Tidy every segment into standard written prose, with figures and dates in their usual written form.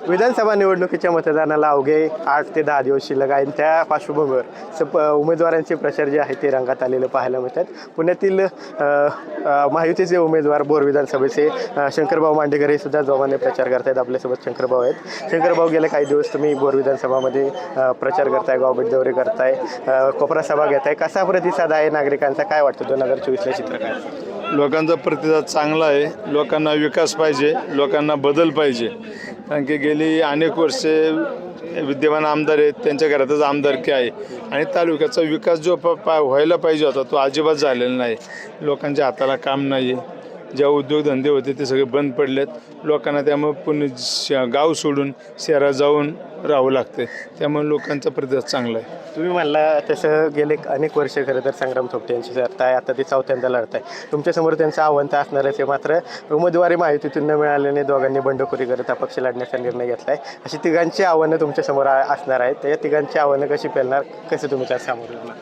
विधानसभा निवडणुकीच्या मतदानाला अवघे 8 ते 10 दिवस शिल्लक आहेत. त्या पार्श्वभूमीवर उमेदवारांचे प्रचार जे आहे ते रंगात आलेले पाहायला मिळतात. पुण्यातील महायुतीचे उमेदवार बोर विधानसभेचे शंकरभाऊ मांडेकर हे सुद्धा जोमाने प्रचार करतायत. आपल्यासोबत शंकरभाऊ आहेत. शंकरभाऊ, गेले काही दिवस तुम्ही बोर विधानसभामध्ये प्रचार करताय, गावभेट दौरे करताय, कोपरा सभा घेताय. कसा प्रतिसाद आहे नागरिकांचा? काय वाटतं 2024ला चित्र काय? लोकांचा प्रतिसाद चांगला आहे. लोकांना विकास पाहिजे, लोकांना बदल पाहिजे. कारण की गेली अनेक वर्षे विद्यमान आमदार आहेत, त्यांच्या घरातच आमदारकी आहे आणि तालुक्याचा विकास जो व्हायला पाहिजे होता तो अजिबात झालेला नाही. लोकांच्या हाताला काम नाही आहे. ज्या उद्योगधंदे होते ते सगळे बंद पडलेत. लोकांना त्यामुळे पुणे गाव सोडून शहरात जाऊन राहावं लागते. त्यामुळे लोकांचा प्रतिसाद चांगला आहे. तुम्ही म्हणला तसं गेले अनेक वर्ष खरं तर संग्राम थोपटे यांची लढताय, आता ते चौथ्यांदा लढताय. तुमच्यासमोर त्यांचं आव्हान तर असणारच आहे. मात्र उमेदवारी माहितीतून न मिळाल्याने दोघांनी बंडखोरी करत अपक्ष लढण्याचा निर्णय घेतला आहे. अशी तिघांची आव्हानं तुमच्यासमोर असणार आहेत. त्या तिघांची आव्हानं कशी पेलणार, कसं तुम्ही त्या सामोरं जाणार?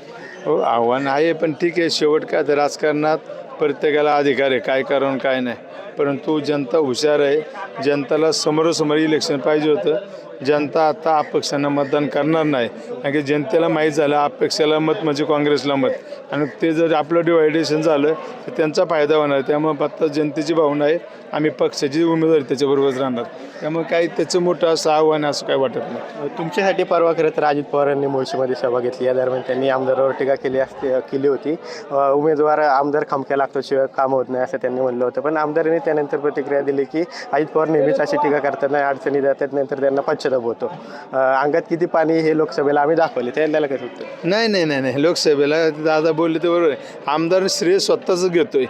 हो, आव्हान आहे, पण ठीक आहे. शेवट काय तर राजकारणात प्रत्येकाला अधिकार आहे, काय करावं काय नाही. परंतु जनता हुशार आहे. जनताला समोरासमोर इलेक्शन पाहिजे होतं. जनता आता अपक्षांना मतदान करणार नाही. कारण की जनतेला माहीत झालं अपक्षाला मत म्हणजे काँग्रेसला मत, आणि ते जर आपलं डिवायडेशन झालं तर त्यांचा फायदा होणार. त्यामुळे आता जनतेची भावना आहे आम्ही पक्षाची उमेदवारी त्याच्याबरोबरच राहणार. त्यामुळे काही त्याचं मोठं असं आव्हान असं काय वाटत नाही. तुमच्यासाठी परवा खरं तर अजित पवारांनी मुळशीमध्ये सभा घेतली. या दरम्यान त्यांनी आमदारावर टीका केली होती. उमेदवार आमदार खमक्या लागतो शिवाय काम होत नाही असं त्यांनी म्हणलं होतं. पण आमदारांनी त्यानंतर प्रतिक्रिया दिली की अजित पवार नेहमीच अशी टीका करतात, नाही अडचणी जातात, नंतर त्यांना पश्चाताप होतो. अंगात किती पाणी हे लोकसभेला आम्ही दाखवले, त्याला कसं होतं? नाही, लोकसभेला दादा बोलले ते बरोबर आहे. आमदार श्रेय स्वतःच घेतोय.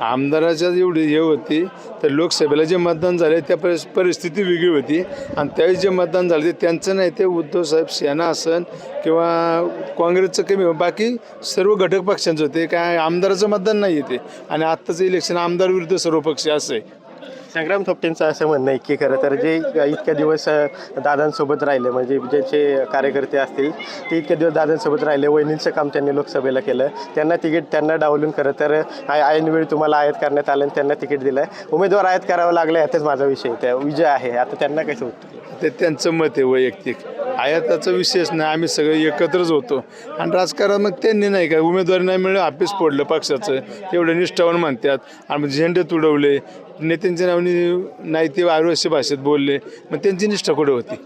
आमदाराच्या एवढी हे होती तर लोकसभेला जे मतदान झाले त्या परिस्थिती वेगळी होती, आणि त्यावेळी जे मतदान झाले ते त्यांचं नाही, ते उद्धवसाहेब सेना असन किंवा काँग्रेसचं कमी, बाकी सर्व घटक पक्षांचं होते. काय आमदाराचं मतदान नाही येते. आणि आत्ताचं इलेक्शन आमदार विरुद्ध सर्व पक्ष असं आहे. संग्राम थोपटेंचं असं म्हणणं आहे की खरं तर जे इतक्या दिवस दादांसोबत राहिले, म्हणजे ज्यांचे कार्यकर्ते असतील ते इतक्या दिवस दादांसोबत राहिले, वहिनींचं काम त्यांनी लोकसभेला केलं, त्यांना तिकीट त्यांना डावलून खरं तर ऐनवेळी तुम्हाला आयात करण्यात आलं आणि त्यांना तिकीट दिलं. उमेदवार आयात करावं लागलं, यातच माझा विषय त्या विजय आहे. आता त्यांना कसं होतं ते त्यांचं मत आहे वैयक्तिक. आयाताचा विषयच नाही. आम्ही सगळे एकत्रच होतो. आणि राजकारण मग त्यांनी नाही का उमेदवारी नाही मिळलं, ऑफिस फोडलं पक्षाचं, एवढं निष्ठावून म्हणतात. आणि झेंडे तुडवले, नेत्यांच्या नावाने नाही ते आरोग्य भाषेत बोलले, मग त्यांची निष्ठा कुठं होती?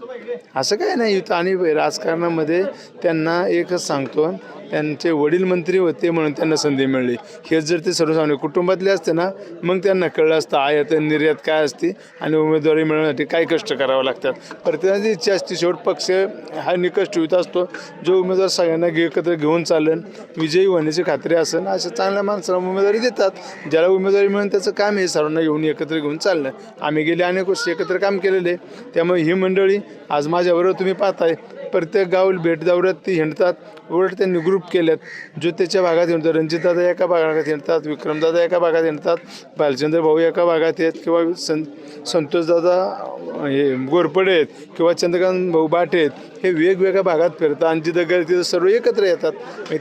असं काय नाही. आणि राजकारणामध्ये त्यांना एकच सांगतो, त्यांचे वडील मंत्री होते म्हणून त्यांना संधी मिळली. हेच जर ते सर्वसामान्य कुटुंबातले असते ना, मग त्यांना कळलं असतं आयात निर्यात काय असते आणि उमेदवारी मिळवण्यासाठी काय कष्ट करावं लागतात. प्रत्येकाची इच्छा असते. शेवट पक्ष हा निकष ठेवत असतो. जो उमेदवार सगळ्यांना एकत्र घेऊन चालेल, विजयी होण्याची खात्री असेल, अशा चांगल्या माणसाला उमेदवारी देतात. ज्याला उमेदवारी मिळून त्याचं काम हे सर्वांना घेऊन एकत्र घेऊन चाललं. आम्ही गेले अनेक वर्ष एकत्र काम केलेले. त्यामुळे ही मंडळी आज माझ्याबरोबर तुम्ही पाहताय प्रत्येक गाव भेट दौऱ्यात ती हिंडतात. उलट त्यांनी ग्रुप केल्यात. जो त्याच्या भागात हिंडतात, रणजितदादा एका भागात हिंडतात, विक्रमदादा एका भागात हिंडतात, भालचंद्र भाऊ एका भागात आहेत, किंवा संतोषदादा हे गोरपडे आहेत, किंवा चंद्रकांत भाऊ बाटे आहेत. हे वेगवेगळ्या भागात फिरतात आणि जिथं गर्दी तिथं सर्व एकत्र येतात.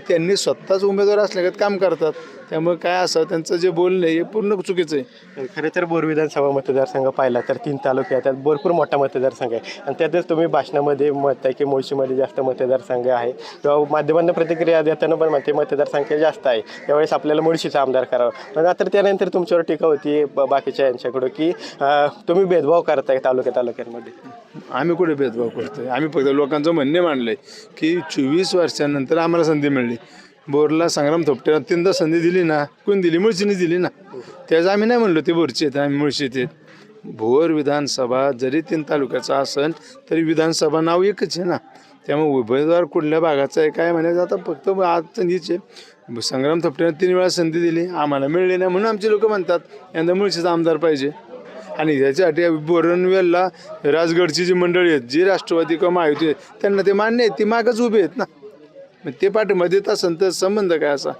त्यांनी स्वतःच उमेदवार असल्यागत काम करतात. त्यामुळे काय असं त्यांचं जे बोलणं हे पूर्ण चुकीचं आहे. खरं तर बोर विधानसभा मतदारसंघ पाहिला तर 3 तालुके आहेत, भरपूर मोठा मतदारसंघ आहे. आणि त्यातच तुम्ही भाषणामध्ये म्हणताय की मुळशीमध्ये जास्त मतदारसंघ आहे, किंवा माध्यमांना प्रतिक्रिया देताना पण म्हणते मतदारसंख्या जास्त आहे, त्यावेळेस आपल्याला मुळशीचा आमदार करावा. पण आता त्यानंतर तुमच्यावर टीका होती बाकीच्या यांच्याकडं की तुम्ही भेदभाव करताय तालुक्यांमध्ये. आम्ही कुठे भेदभाव करतोय? आम्ही फक्त लोकांचं म्हणणे मांडलंय की 24 वर्षांनंतर आम्हाला संधी मिळली. बोरला संग्राम थोपटेला 3दा संधी दिली ना, कोण दिली? मुळशीने दिली ना. त्याचं आम्ही नाही म्हणलो ते बोरचे आहेत, आम्ही मुळशीत आहेत. भोर विधानसभा जरी 3 तालुक्याचा असेल तरी विधानसभा नाव एकच आहे ना. त्यामुळे उमेदवार कुठल्या भागाचा आहे काय म्हणायचं आता फक्त आज हीच आहे. संग्राम थोपटेला 3 वेळा संधी दिली, आम्हाला मिळली नाही म्हणून आमचे लोक म्हणतात यंदा मुळशीचा आमदार पाहिजे. आणि त्याच्यासाठी बोरनवेलला राजगडची जी मंडळी आहेत, जी राष्ट्रवादी किंवा महायुती आहेत, त्यांना ते मान्य आहेत, ती मागच उभे आहेत ना. मग ते पाठिंबा देत असेल तर संबंध काय असा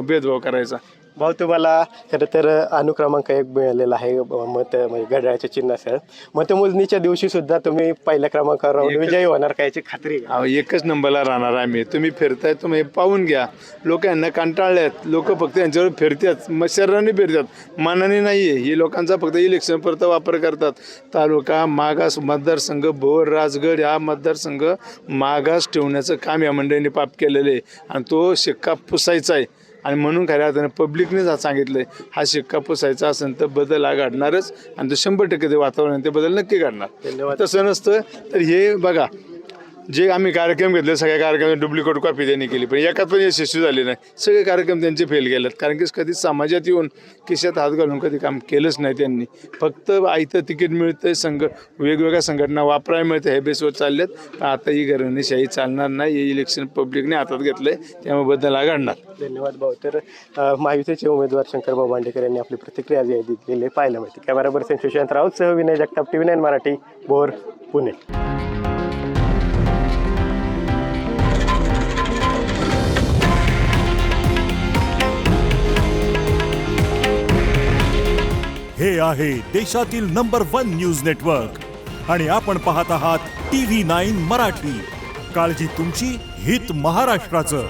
भेदभाव करायचा? भाऊ तुम्हाला खरं तर अनुक्रमांक 1 मिळालेला आहे मत म्हणजे घड्याळाच्या चिन्हासह मतमोजणीच्या दिवशी सुद्धा तुम्ही पहिल्या क्रमांकावर राहून विजयी होणार का याची खात्री आहे का? अहो, एकच नंबरला राहणार आम्ही. तुम्ही फिरताय तुम्ही पाहून घ्या. लोक यांना कंटाळल्यात. लोक फक्त यांच्यावर फिरतात, मग शरीराने फिरतात, मनाने नाही आहे. हे लोकांचा फक्त इलेक्शन पुरता वापर करतात. तालुका मागास मतदारसंघ भोर राजगड हा मतदारसंघ मागास ठेवण्याचं काम या मंडळीने पाप केलेलं आहे आणि तो शिक्का पुसायचा आहे. आणि म्हणून खऱ्या अर्थानं पब्लिकनेच हा सांगितलं हा शिक्का पुसायचा असेल तर बदल हा घडणारच आणि तो 100% ते वातावरण ते बदल नक्की घडणार. धन्यवाद. तसं नसतं तर हे बघा जे आम्ही कार्यक्रम घेतले सगळ्या कार्यक्रम डुप्लिकेट कॉपी त्यांनी केली पण एकात पण यशस्वी झाले नाही. सगळे कार्यक्रम त्यांचे फेल गेलेत कारण की कधी समाजात येऊन खिशात हात घालून कधी काम केलंच नाही त्यांनी. फक्त आयतं तिकीट मिळतंय वेगवेगळ्या संघटना वापरायला मिळतं हे बेसवर चाललेत. पण आता ही घराणेशाही चालणार नाही. हे इलेक्शन पब्लिकने हातात घेतलंय त्यामुळे बदल हा घडणार. धन्यवाद भाऊ. तर महायुतीचे उमेदवार शंकरभाऊ भांडेकर यांनी आपली प्रतिक्रिया जी आहे दिलेली पाहायला मिळते. कॅमेरा पर्सन सुशांत राऊत सह विनय जगताप, TV9 मराठी, भोर, पुणे. हे आहे देशातील नंबर 1 न्यूज नेटवर्क आणि आपण पाहत आहात TV9 मराठी. काळजी तुमची, हित महाराष्ट्राचं.